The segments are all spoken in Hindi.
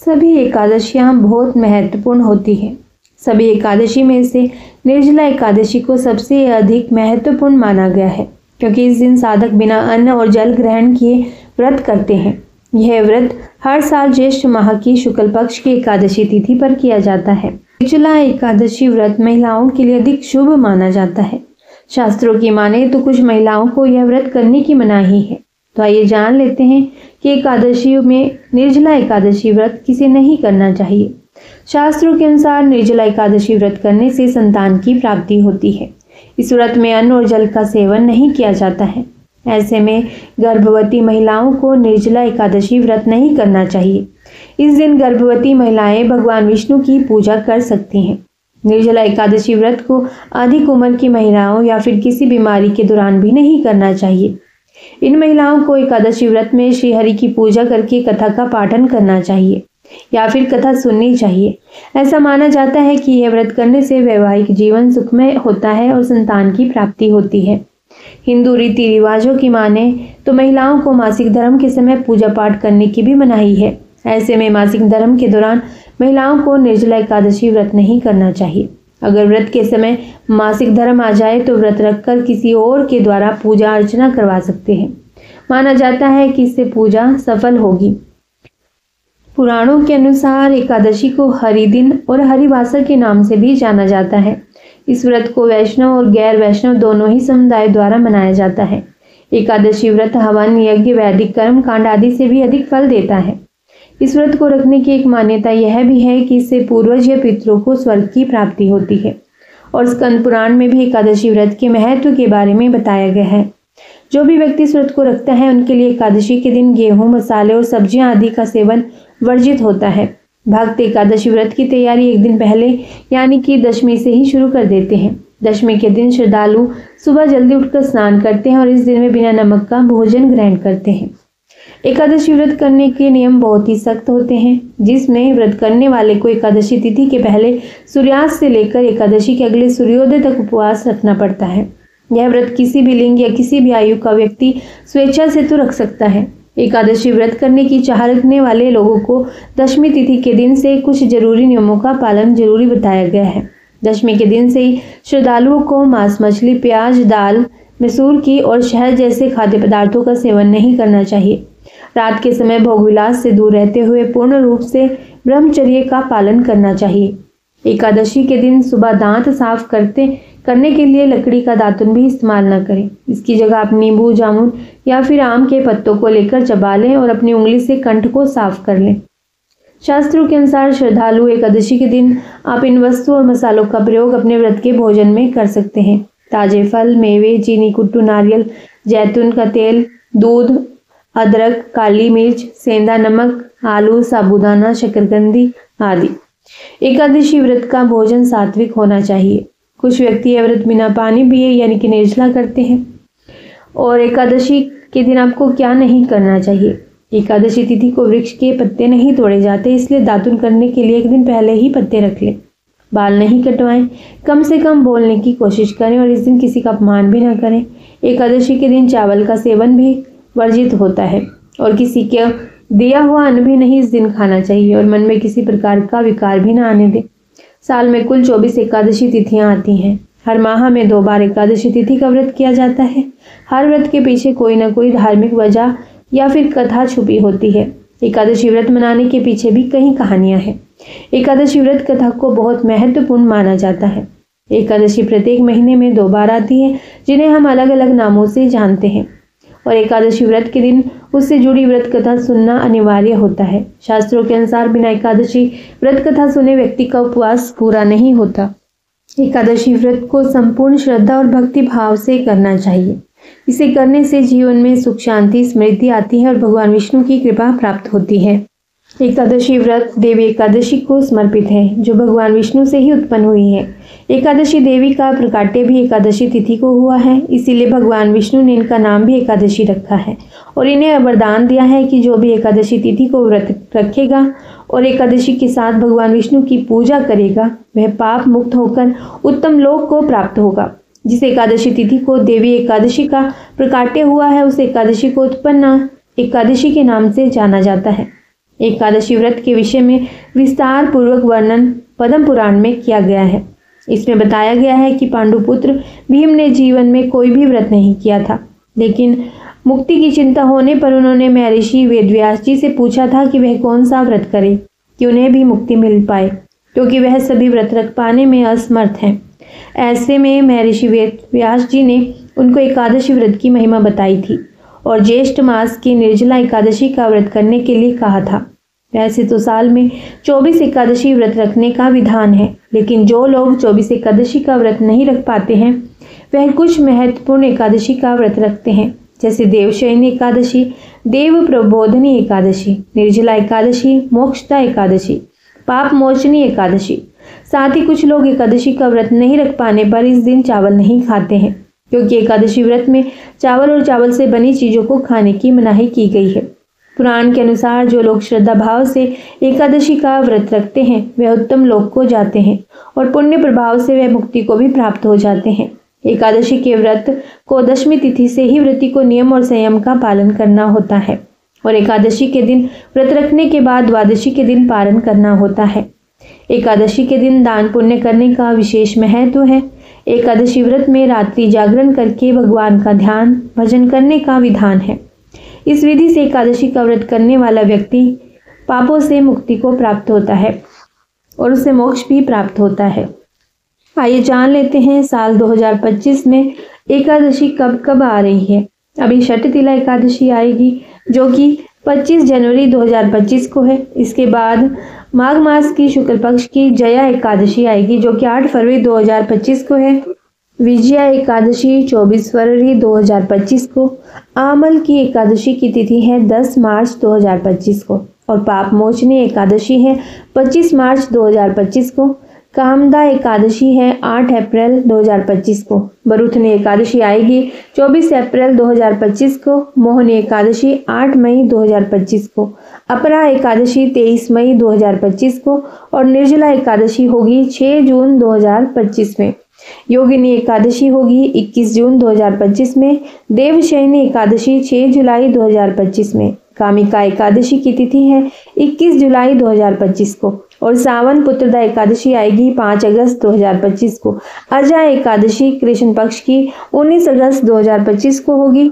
सभी एकादशियां बहुत महत्वपूर्ण होती हैं। सभी एकादशी में से निर्जला एकादशी को सबसे अधिक महत्वपूर्ण माना गया है, क्योंकि इस दिन साधक बिना अन्न और जल ग्रहण किए व्रत करते हैं। यह व्रत हर साल ज्येष्ठ माह की शुक्ल पक्ष की एकादशी तिथि पर किया जाता है। निर्जला एकादशी व्रत महिलाओं के लिए अधिक शुभ माना जाता है। शास्त्रों की माने तो कुछ महिलाओं को यह व्रत करने की मनाही है। तो आइए जान लेते हैं कि एकादशी में निर्जला एकादशी व्रत किसे नहीं करना चाहिए। शास्त्रों के अनुसार निर्जला एकादशी व्रत करने से संतान की प्राप्ति होती है। इस व्रत में अन्न और जल का सेवन नहीं किया जाता है। ऐसे में गर्भवती महिलाओं को निर्जला एकादशी व्रत नहीं करना चाहिए। इस दिन गर्भवती महिलाएं भगवान विष्णु की पूजा कर सकती हैं। निर्जला एकादशी व्रत को अधिक उम्र की महिलाओं या फिर किसी बीमारी के दौरान भी नहीं करना चाहिए। इन महिलाओं को एकादशी व्रत में श्री हरि की पूजा करके कथा का पाठन करना चाहिए या फिर कथा सुननी चाहिए। ऐसा माना जाता है कि यह व्रत करने से वैवाहिक जीवन सुखमय होता है और संतान की प्राप्ति होती है। हिंदू रीति रिवाजों की माने तो महिलाओं को मासिक धर्म के समय पूजा पाठ करने की भी मनाही है। ऐसे में मासिक धर्म के दौरान महिलाओं को निर्जला एकादशी व्रत नहीं करना चाहिए। अगर व्रत के समय मासिक धर्म आ जाए तो व्रत रखकर किसी और के द्वारा पूजा अर्चना करवा सकते हैं। माना जाता है कि इससे पूजा सफल होगी। पुराणों के अनुसार एकादशी को हरि दिन और हरिवासर के नाम से भी जाना जाता है। इस व्रत को वैष्णव और गैर वैष्णव दोनों ही समुदाय द्वारा मनाया जाता है। एकादशी व्रत हवन, यज्ञ, वैदिक कर्म कांड आदि से भी अधिक फल देता है। इस व्रत को रखने की एक मान्यता यह भी है कि इससे पूर्वज या पितरों को स्वर्ग की प्राप्ति होती है। और स्कंद पुराण में भी एकादशी व्रत के महत्व के बारे में बताया गया है। जो भी व्यक्ति इस व्रत को रखता है उनके लिए एकादशी के दिन गेहूं, मसाले और सब्जियां आदि का सेवन वर्जित होता है। भक्त एकादशी व्रत की तैयारी एक दिन पहले यानी कि दशमी से ही शुरू कर देते हैं। दशमी के दिन श्रद्धालु सुबह जल्दी उठकर स्नान करते हैं और इस दिन में बिना नमक का भोजन ग्रहण करते हैं। एकादशी व्रत करने के नियम बहुत ही सख्त होते हैं, जिसमें व्रत करने वाले को एकादशी तिथि के पहले सूर्यास्त से लेकर एकादशी के अगले सूर्योदय तक उपवास रखना पड़ता है। यह व्रत किसी भी लिंग या किसी भी आयु का व्यक्ति स्वेच्छा से तो रख सकता है। एकादशी व्रत करने की चाह रखने वाले लोगों को दशमी तिथि के दिन से कुछ जरूरी नियमों का पालन जरूरी बताया गया है। दशमी के दिन से ही श्रद्धालुओं को मांस, मछली, प्याज, दाल, मसूर की और शहद जैसे खाद्य पदार्थों का सेवन नहीं करना चाहिए। रात के समय भोगविलास से दूर रहते हुए पूर्ण रूप से ब्रह्मचर्य का पालन करना चाहिए। एकादशी के दिन सुबह दांत साफ करने के लिए लकड़ी का दातुन भी इस्तेमाल न करें। इसकी जगह आप नींबू, जामुन या फिर आम के पत्तों को लेकर चबा लें और अपनी उंगली से कंठ को साफ कर लें। शास्त्रों के अनुसार श्रद्धालु एकादशी के दिन आप इन वस्तुओं और मसालों का प्रयोग अपने व्रत के भोजन में कर सकते हैं। ताजे फल, मेवे, चीनी, कुट्टू, नारियल, जैतून का तेल, दूध, अदरक, काली मिर्च, सेंधा नमक, आलू, साबूदाना, शकरकंदी आदि। एकादशी व्रत का भोजन सात्विक होना चाहिए। कुछ व्यक्ति यह व्रत बिना पानी पिए यानी कि निर्जला करते हैं। और एकादशी के दिन आपको क्या नहीं करना चाहिए। एकादशी तिथि को वृक्ष के पत्ते नहीं तोड़े जाते, इसलिए दातुन करने के लिए एक दिन पहले ही पत्ते रख लें। बाल नहीं कटवाएं, कम से कम बोलने की कोशिश करें और इस दिन किसी का अपमान भी ना करें। एकादशी के दिन चावल का सेवन भी वर्जित होता है और किसी के दिया हुआ अन्न भी नहीं इस दिन खाना चाहिए और मन में किसी प्रकार का विकार भी ना आने दें। साल में कुल 24 एकादशी तिथियां आती हैं। हर माह में 2 बार एकादशी तिथि का व्रत किया जाता है। हर व्रत के पीछे कोई ना कोई धार्मिक वजह या फिर कथा छुपी होती है। एकादशी व्रत मनाने के पीछे भी कई कहानियां हैं। एकादशी व्रत कथा को बहुत महत्वपूर्ण माना जाता है। एकादशी प्रत्येक महीने में 2 बार आती है, जिन्हें हम अलग अलग नामों से जानते हैं और एकादशी व्रत के दिन उससे जुड़ी व्रत कथा सुनना अनिवार्य होता है। शास्त्रों के अनुसार बिना एकादशी व्रत कथा सुने व्यक्ति का उपवास पूरा नहीं होता। एकादशी व्रत को संपूर्ण श्रद्धा और भक्ति भाव से करना चाहिए। इसे करने से जीवन में सुख, शांति, समृद्धि आती है और भगवान विष्णु की कृपा प्राप्त होती है। एकादशी व्रत देवी एकादशी को समर्पित है, जो भगवान विष्णु से ही उत्पन्न हुई है। एकादशी देवी का प्रकाट्य भी एकादशी तिथि को हुआ है, इसीलिए भगवान विष्णु ने इनका नाम भी एकादशी रखा है और इन्हें वरदान दिया है कि जो भी एकादशी तिथि को व्रत रखेगा और एकादशी के साथ भगवान विष्णु की पूजा करेगा, वह पाप मुक्त होकर उत्तम लोक को प्राप्त होगा। जिस एकादशी तिथि को देवी एकादशी का प्रकाट्य हुआ है, उस एकादशी को उत्पन्न एकादशी के नाम से जाना जाता है। एकादशी व्रत के विषय में विस्तार पूर्वक वर्णन पद्म पुराण में किया गया है। इसमें बताया गया है कि पांडुपुत्र भीम ने जीवन में कोई भी व्रत नहीं किया था, लेकिन मुक्ति की चिंता होने पर उन्होंने महर्षि वेदव्यास जी से पूछा था कि वह कौन सा व्रत करें कि उन्हें भी मुक्ति मिल पाए, क्योंकि वह सभी व्रत रख पाने में असमर्थ हैं। ऐसे में महर्षि वेदव्यास जी ने उनको एकादशी व्रत की महिमा बताई थी और ज्येष्ठ मास की निर्जला एकादशी का व्रत करने के लिए कहा था। वैसे तो साल में 24 एकादशी व्रत रखने का विधान है, लेकिन जो लोग 24 एकादशी का व्रत नहीं रख पाते हैं वह कुछ महत्वपूर्ण एकादशी का व्रत रखते हैं, जैसे देवशयनी एकादशी, देव प्रबोधनी एकादशी, निर्जला एकादशी, मोक्षदा एकादशी, पाप मोचनी एकादशी। साथ ही कुछ लोग एकादशी का व्रत नहीं रख पाने पर इस दिन चावल नहीं खाते हैं, क्योंकि एकादशी व्रत में चावल और चावल से बनी चीजों को खाने की मनाही की गई है। पुराण के अनुसार जो लोग श्रद्धा भाव से एकादशी का व्रत रखते हैं वह उत्तम लोक को जाते हैं और पुण्य प्रभाव से वह मुक्ति को भी प्राप्त हो जाते हैं। एकादशी के व्रत को दशमी तिथि से ही व्रती को नियम और संयम का पालन करना होता है और एकादशी के दिन व्रत रखने के बाद द्वादशी के दिन पारण करना होता है। एकादशी के दिन दान पुण्य करने का विशेष महत्व है। एकादशी व्रत में रात्रि जागरण करके भगवान का ध्यान भजन करने का विधान है। इस विधि से एकादशी का व्रत करने वाला व्यक्ति पापों से मुक्ति को प्राप्त होता है और उसे मोक्ष भी प्राप्त होता है। आइए जान लेते हैं साल 2025 में एकादशी कब कब आ रही है। अभी षटतिला एकादशी आएगी जो कि 25 जनवरी 2025 को है। इसके बाद माघ मास की शुक्ल पक्ष की जया एकादशी आएगी जो कि 8 फरवरी 2025 को है। विजया एकादशी 24 फरवरी 2025 को। आमल की एकादशी की तिथि है 10 मार्च 2025 को और पाप मोचनी एकादशी है 25 मार्च 2025 को। कामदा एकादशी है 8 अप्रैल 2025 को। बरुथनी एकादशी आएगी 24 अप्रैल 2025 को। मोहनी एकादशी 8 मई 2025 को। अपरा एकादशी 23 मई 2025 को और निर्जला एकादशी होगी 6 जून 2025 में। योगिनी एकादशी होगी 21 जून 2025 में। देवशयनी एकादशी 6 जुलाई 2025 में। कामिका एकादशी की तिथि है 21 जुलाई 2025 को और सावन पुत्रदा एकादशी आएगी 5 अगस्त 2025 को। अजय एकादशी कृष्ण पक्ष की 19 अगस्त 2025 को होगी।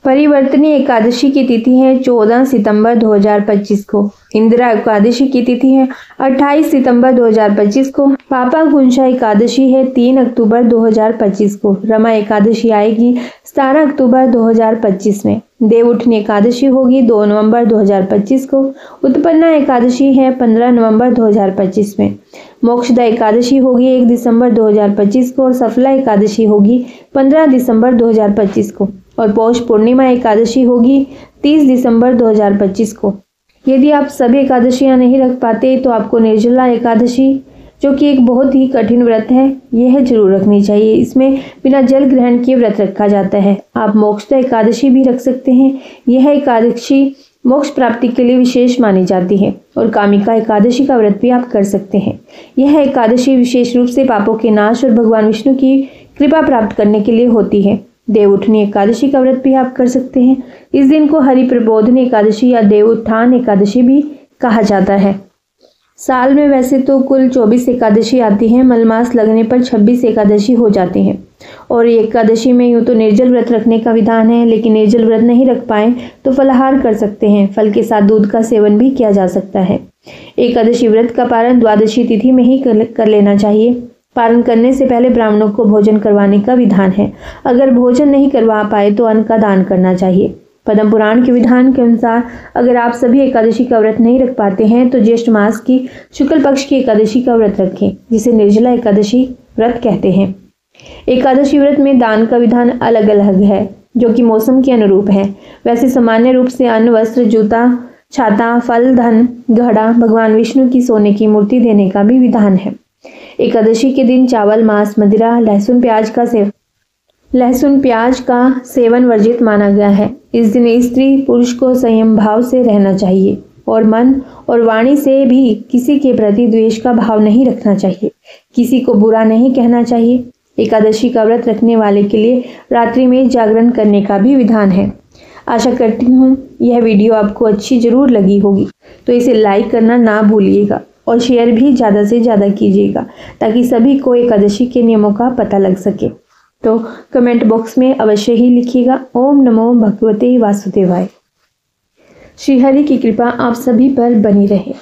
परिवर्तनी एकादशी की तिथि है 14 सितंबर 2025 को। इंदिरा एकादशी की तिथि है 28 सितंबर 2025 को। पापा गुंशा एकादशी है 3 अक्टूबर 2025 को। रमा एकादशी आएगी 17 अक्टूबर 2025 में। देवउठनी एकादशी होगी 2 नवंबर 2025 को। उत्पन्ना एकादशी है 15 नवंबर 2025 में। मोक्षदा एकादशी होगी 1 दिसंबर 2025 को और सफला एकादशी होगी 15 दिसंबर 2025 को और पौष पूर्णिमा एकादशी होगी 30 दिसंबर 2025 को। यदि आप सभी एकादशियां नहीं रख पाते तो आपको निर्जला एकादशी, जो कि एक बहुत ही कठिन व्रत है, यह जरूर रखनी चाहिए। इसमें बिना जल ग्रहण किए व्रत रखा जाता है। आप मोक्षदा एकादशी भी रख सकते हैं। यह एकादशी मोक्ष प्राप्ति के लिए विशेष मानी जाती है और कामिका एकादशी का व्रत भी आप कर सकते हैं। यह एकादशी विशेष रूप से पापों के नाश और भगवान विष्णु की कृपा प्राप्त करने के लिए होती है। देवउठनी एकादशी का व्रत भी आप कर सकते हैं। इस दिन को हरि प्रबोधनी एकादशी या देवोत्थान एकादशी भी कहा जाता है। साल में वैसे तो कुल 24 एकादशी आती हैं। मलमास लगने पर 26 एकादशी हो जाती हैं और एकादशी में यूँ तो निर्जल व्रत रखने का विधान है, लेकिन निर्जल व्रत नहीं रख पाए तो फलाहार कर सकते हैं। फल के साथ दूध का सेवन भी किया जा सकता है। एकादशी व्रत का पारण द्वादशी तिथि में ही कर लेना चाहिए। पारण करने से पहले ब्राह्मणों को भोजन करवाने का विधान है। अगर भोजन नहीं करवा पाए तो अन्न का दान करना चाहिए। पद्म पुराण के विधान के अनुसार अगर आप सभी एकादशी का व्रत नहीं रख पाते हैं तो ज्येष्ठ मास की शुक्ल पक्ष की एकादशी का व्रत रखें, जिसे निर्जला एकादशी व्रत कहते हैं। एकादशी व्रत में दान का विधान अलग अलग है, जो कि मौसम के अनुरूप है। वैसे सामान्य रूप से अन्न, वस्त्र, जूता, छाता, फल, धन, घड़ा, भगवान विष्णु की सोने की मूर्ति देने का भी विधान है। एकादशी के दिन चावल, मांस, मदिरा, लहसुन प्याज का सेवन वर्जित माना गया है। इस दिन स्त्री पुरुष को संयम भाव से रहना चाहिए और मन और वाणी से भी किसी के प्रति द्वेष का भाव नहीं रखना चाहिए। किसी को बुरा नहीं कहना चाहिए। एकादशी का व्रत रखने वाले के लिए रात्रि में जागरण करने का भी विधान है। आशा करती हूँ यह वीडियो आपको अच्छी ज़रूर लगी होगी, तो इसे लाइक करना ना भूलिएगा और शेयर भी ज़्यादा से ज़्यादा कीजिएगा ताकि सभी को एकादशी के नियमों का पता लग सके। तो कमेंट बॉक्स में अवश्य ही लिखिएगा ओम नमो भगवते वासुदेवाय। श्री हरि की कृपा आप सभी पर बनी रहे।